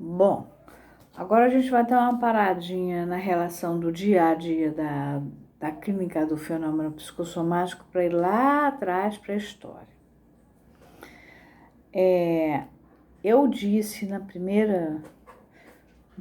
Bom, agora a gente vai dar uma paradinha na relação do dia a dia da clínica do fenômeno psicossomático para ir lá atrás para a história. Eu disse no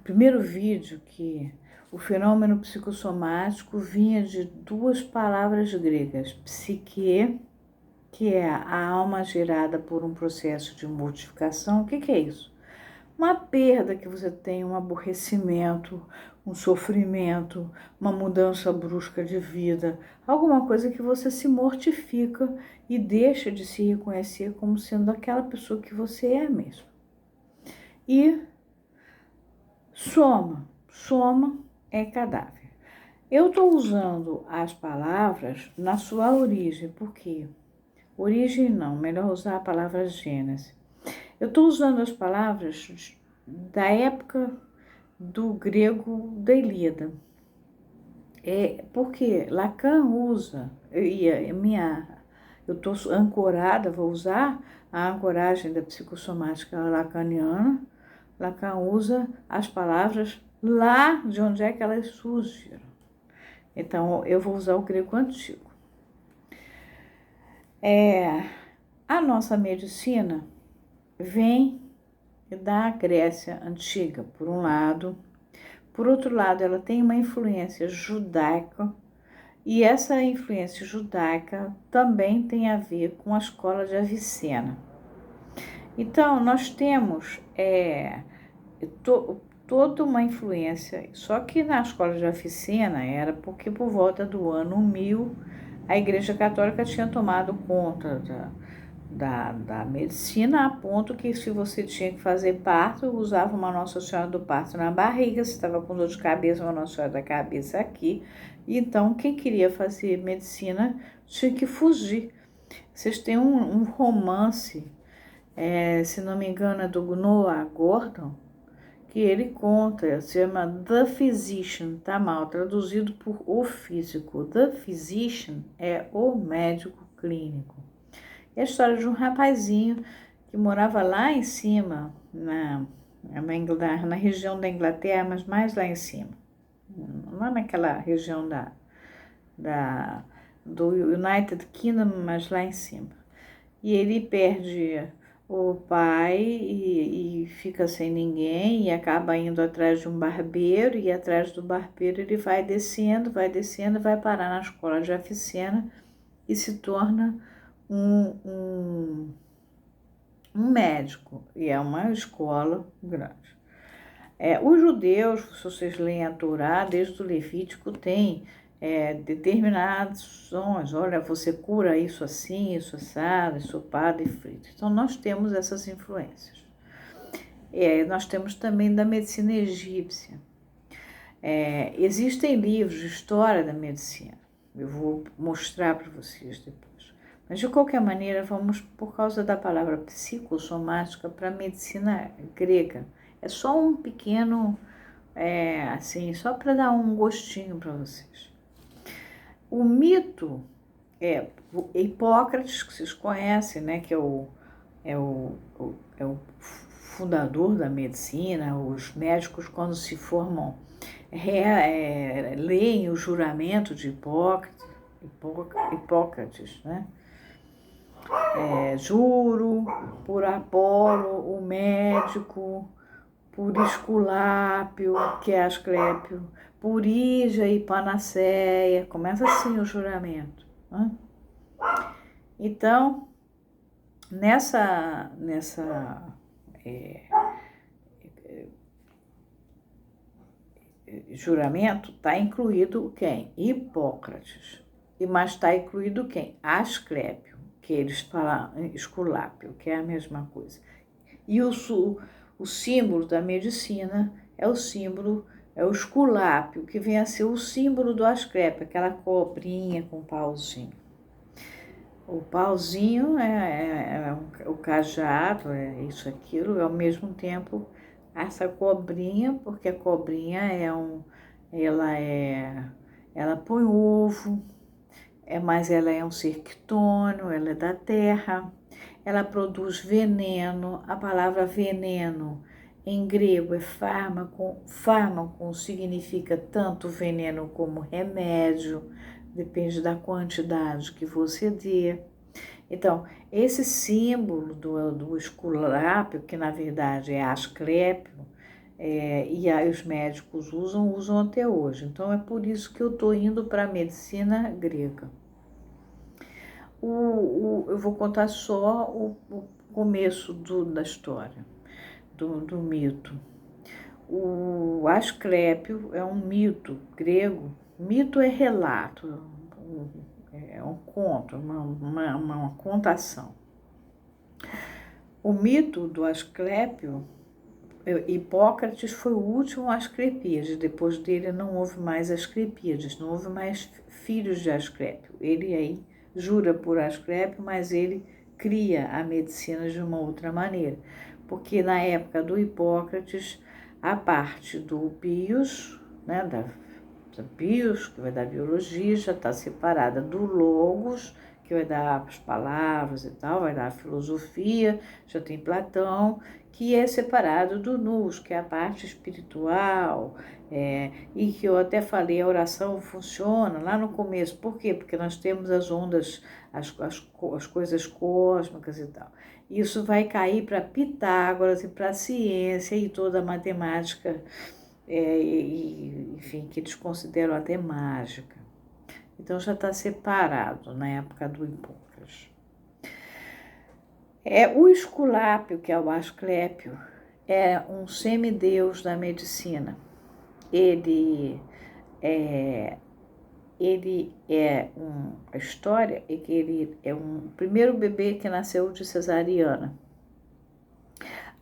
primeiro vídeo que o fenômeno psicossomático vinha de duas palavras gregas, psique, que é a alma gerada por um processo de mortificação. O que é isso? Uma perda que você tem, um aborrecimento, um sofrimento, uma mudança brusca de vida, alguma coisa que você se mortifica e deixa de se reconhecer como sendo aquela pessoa que você é mesmo. E soma é cadáver. Eu estou usando as palavras na sua origem, por quê? Origem não, melhor usar a palavra gênese. Eu estou usando as palavras da época do grego da Ilíada. Porque Lacan usa, eu estou ancorada, vou usar a ancoragem da psicossomática lacaniana. Lacan usa as palavras lá de onde é que elas surgiram. Então, eu vou usar o grego antigo. A nossa medicina vem da Grécia Antiga, por um lado. Por outro lado, ela tem uma influência judaica, e essa influência judaica também tem a ver com a escola de Avicena. Então, nós temos toda uma influência, só que na escola de Avicena era porque por volta do ano 1000 a Igreja Católica tinha tomado conta da medicina, a ponto que se você tinha que fazer parto, usava uma Nossa Senhora do Parto na barriga, se estava com dor de cabeça, uma Nossa Senhora da Cabeça aqui. Então, quem queria fazer medicina tinha que fugir. Vocês têm um romance, se não me engano, é do Noah Gordon, que ele conta, se chama The Physician, tá mal traduzido por O Físico. The Physician é o médico clínico. É a história de um rapazinho que morava lá em cima, na região da Inglaterra, mas mais lá em cima. Não naquela região do United Kingdom, mas lá em cima. E ele perde o pai e fica sem ninguém e acaba indo atrás de um barbeiro, e atrás do barbeiro ele vai descendo, vai parar na escola de Avicena e se torna um médico, e é uma escola grande. Os judeus, se vocês leem a Torá, desde o Levítico, tem determinações, olha, você cura isso assim, isso assado, ensopado e frito. Então, nós temos essas influências. Nós temos também da medicina egípcia. Existem livros de história da medicina, eu vou mostrar para vocês depois. Mas, de qualquer maneira, vamos, por causa da palavra psicossomática, para a medicina grega. É só um pequeno, só para dar um gostinho para vocês. O mito Hipócrates, que vocês conhecem, né, que é o fundador da medicina. Os médicos, quando se formam, leem o juramento de Hipócrates, né? Juro por Apolo, o médico, por Esculápio, que é Asclépio, por Ígia e Panaceia. Começa assim o juramento, né? Então, nessa juramento está incluído quem? Hipócrates. Mas está incluído quem? Asclépio, que eles falam Esculápio, que é a mesma coisa. E o símbolo da medicina é o Esculápio, que vem a ser o símbolo do Asclépio, aquela cobrinha com pauzinho. O pauzinho é o cajado, é isso, aquilo, e ao mesmo tempo essa cobrinha, porque a cobrinha ela põe ovo, mas ela é um ser quitônio, ela é da terra, ela produz veneno. A palavra veneno Em grego é fármaco, fármaco significa tanto veneno como remédio, depende da quantidade que você dê. Então, esse símbolo do esculápio, que na verdade é asclépio, e aí os médicos usam até hoje. Então, é por isso que eu estou indo para a medicina grega. Eu vou contar só o começo da história, do mito. O Asclépio é um mito grego. Mito é relato, é um conto, uma contação. O mito do Asclépio, Hipócrates foi o último Asclepíades. Depois dele não houve mais Asclepíades, não houve mais filhos de Asclépio. Ele aí jura por Asclépio, mas ele cria a medicina de uma outra maneira. Porque na época do Hipócrates, a parte do bios, né, da bios, que vai dar biologia, já está separada do logos, que vai dar as palavras e tal, vai dar a filosofia, já tem Platão, que é separado do nous, que é a parte espiritual, e que eu até falei, a oração funciona lá no começo. Por quê? Porque nós temos as ondas, as coisas cósmicas e tal. Isso vai cair para Pitágoras e para a ciência e toda a matemática, enfim, que eles consideram até mágica. Então já está separado na época do Hipócrates. O Esculápio, que é o Asclépio, é um semideus da medicina. A história é que ele é um primeiro bebê que nasceu de cesariana.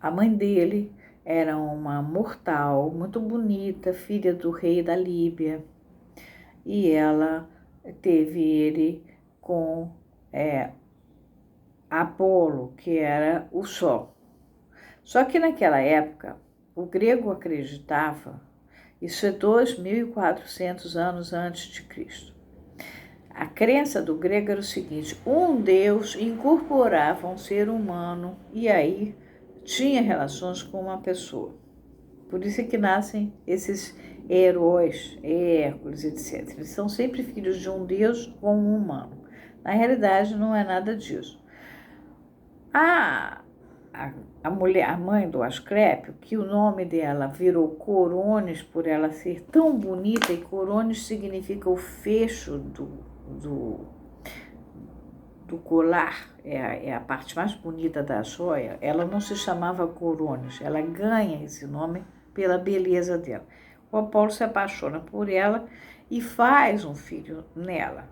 A mãe dele era uma mortal, muito bonita, filha do rei da Líbia, e ela teve ele com Apolo, que era o Sol. Só que naquela época, o grego acreditava, isso é 2.400 anos antes de Cristo. A crença do grego era o seguinte: um deus incorporava um ser humano e aí tinha relações com uma pessoa. Por isso é que nascem esses heróis, Hércules, etc. Eles são sempre filhos de um deus com um humano. Na realidade, não é nada disso. A mulher, a mãe do Asclépio, que o nome dela virou Coronis por ela ser tão bonita, e Coronis significa o fecho do colar, é a parte mais bonita da joia. Ela não se chamava Coronis, ela ganha esse nome pela beleza dela. O Apolo se apaixona por ela e faz um filho nela.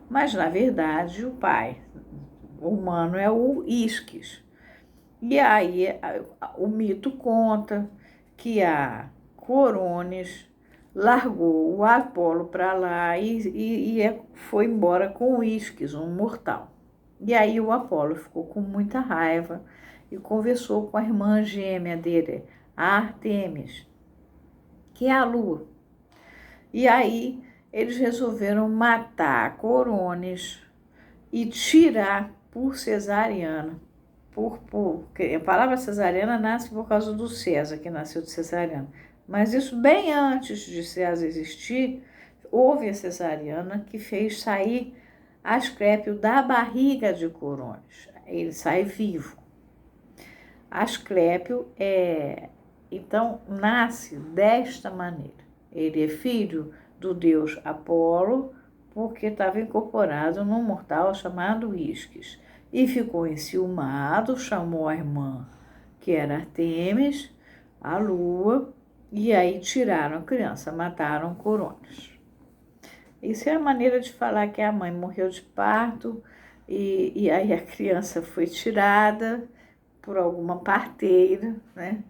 Mas, na verdade, o pai humano é o Isques. E aí o mito conta que a Coronis largou o Apolo para lá e foi embora com o Isques, um mortal. E aí o Apolo ficou com muita raiva e conversou com a irmã gêmea dele, a Artemis, que é a lua. E aí eles resolveram matar a Coronis e tirar por cesariana. Porque a palavra cesariana nasce por causa do César, que nasceu de cesariana. Mas isso bem antes de César existir, houve a cesariana que fez sair Asclépio da barriga de Coronis. Ele sai vivo. Asclépio então nasce desta maneira. Ele é filho do deus Apolo, porque estava incorporado num mortal chamado Isques. E ficou enciumado, chamou a irmã, que era Artemis, a lua, e aí tiraram a criança, mataram Coronis. Isso é a maneira de falar que a mãe morreu de parto, e aí a criança foi tirada por alguma parteira, né,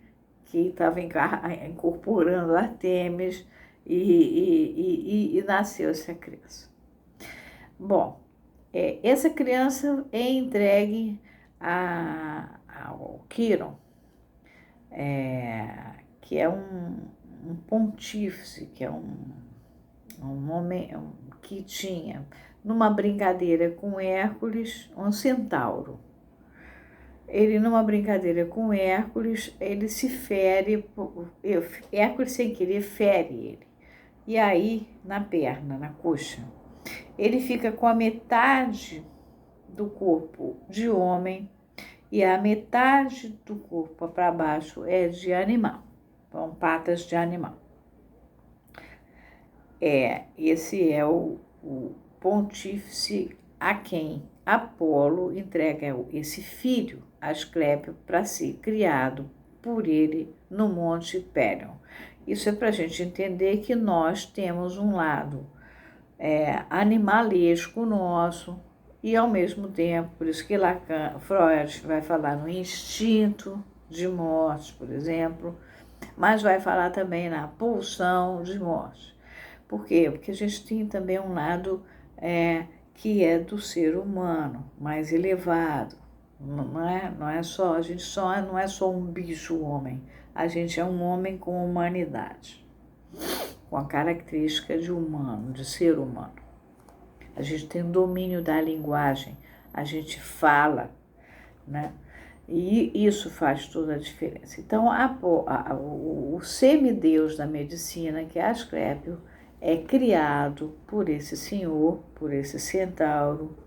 que estava incorporando Artemis, e nasceu essa criança. Bom, essa criança é entregue ao Quiron, que é um pontífice, que é um homem que tinha, numa brincadeira com Hércules, um centauro. ele numa brincadeira com Hércules, ele se fere, Hércules sem querer fere ele. E aí, na perna, na coxa, ele fica com a metade do corpo de homem e a metade do corpo para baixo é de animal, são patas de animal. Esse é o pontífice a quem Apolo entrega esse filho, Asclépio, para ser criado por ele no Monte Pelion. Isso é para a gente entender que nós temos um lado animalesco nosso e, ao mesmo tempo, por isso que Freud vai falar no instinto de morte, por exemplo, mas vai falar também na pulsão de morte. Por quê? Porque a gente tem também um lado que é do ser humano, mais elevado. Não é só, a gente não é só um bicho homem, a gente é um homem com humanidade, com a característica de humano, de ser humano. A gente tem um domínio da linguagem, a gente fala, né? E isso faz toda a diferença. Então, o semideus da medicina, que é Asclépio, é criado por esse senhor, por esse centauro,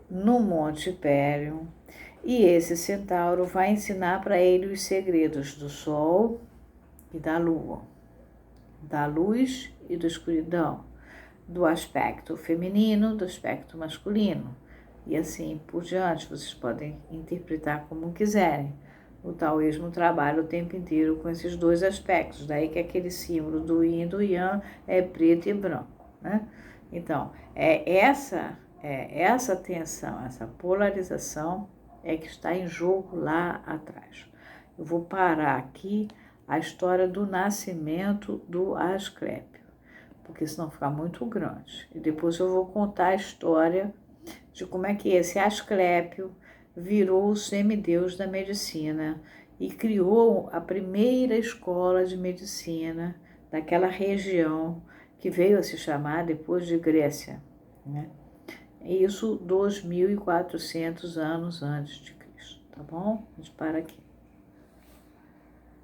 no Monte Pelion, e esse centauro vai ensinar para ele os segredos do sol e da lua, da luz e da escuridão, do aspecto feminino, do aspecto masculino, e assim por diante. Vocês podem interpretar como quiserem. O taoísmo trabalha o tempo inteiro com esses dois aspectos, daí que aquele símbolo do yin e do yang é preto e branco, né? Então, essa tensão, essa polarização é que está em jogo lá atrás. Eu vou parar aqui a história do nascimento do Asclépio, porque senão fica muito grande. E depois eu vou contar a história de como é que esse Asclépio virou o semideus da medicina e criou a primeira escola de medicina daquela região que veio a se chamar depois de Grécia, né? Isso 2.400 anos antes de Cristo, tá bom? A gente para aqui.